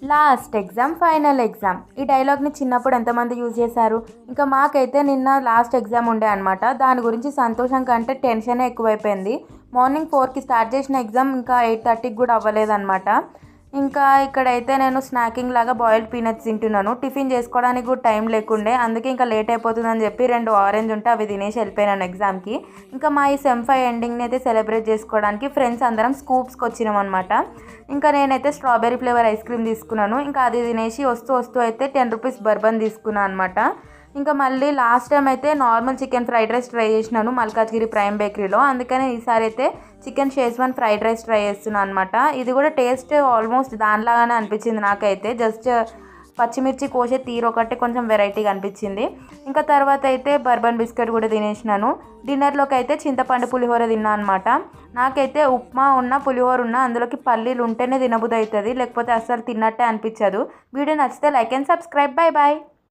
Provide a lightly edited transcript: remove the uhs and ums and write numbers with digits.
Last exam final exam ఈ డైలాగ్ని చిన్నప్పుడు ఎంతమంది యూజ్ చేశారు? ఇంకా మాకైతే నిన్న లాస్ట్ ఎగ్జామ్ ఉండే అనమాట. దాని గురించి సంతోషం కంటే టెన్షనే ఎక్కువైపోయింది. మార్నింగ్ 4కి స్టార్ట్ చేసిన ఎగ్జామ్ ఇంకా 8:30కి కూడా అవ్వలేదన్నమాట. ఇంకా ఇక్కడైతే నేను స్నాకింగ్ లాగా బాయిల్డ్ పీనట్స్ తింటున్నాను. టిఫిన్ చేసుకోవడానికి కూడా టైం లేకుండే, అందుకే ఇంకా లేట్ అయిపోతుందని చెప్పి 2 ఆరెంజ్ ఉంటే అవి తినేసి వెళ్ళిపోయినాను ఎగ్జామ్కి. ఇంకా మా ఈ సెమ్ 5 ఎండింగ్ని అయితే సెలబ్రేట్ చేసుకోవడానికి ఫ్రెండ్స్ అందరం స్కూప్స్కి వచ్చినాం అనమాట. ఇంకా నేనైతే స్ట్రాబెర్రీ ఫ్లేవర్ ఐస్ క్రీమ్ తీసుకున్నాను. ఇంకా అది తినేసి వస్తూ వస్తూ అయితే 10 రూపీస్ బర్బన్ తీసుకున్నాను అనమాట. ఇంకా మళ్ళీ లాస్ట్ టైం అయితే normal chicken fried rice try చేసినాను మల్కాజ్గిరి ప్రైమ్ బేకరీలో. అందుకని ఈసారి అయితే chicken Schezwan fried rice try చేస్తున్నాను అనమాట. ఇది కూడా టేస్ట్ ఆల్మోస్ట్ దానిలాగానే అనిపించింది నాకైతే. జస్ట్ పచ్చిమిర్చి కోసే తీరు ఒకటి కొంచెం వెరైటీగా అనిపించింది. ఇంకా తర్వాత అయితే బర్బన్ బిస్కెట్ కూడా తినేసినాను. డిన్నర్లోకి అయితే చింతపండు పులిహోర తిన్నా అనమాట. నాకైతే ఉప్మా ఉన్న పులిహోర ఉన్న అందులోకి పల్లీలు ఉంటేనే తినబుద్ధి అవుతుంది, లేకపోతే అస్సలు తిన్నట్టే అనిపించదు. వీడియో నచ్చితే like and subscribe. Bye bye.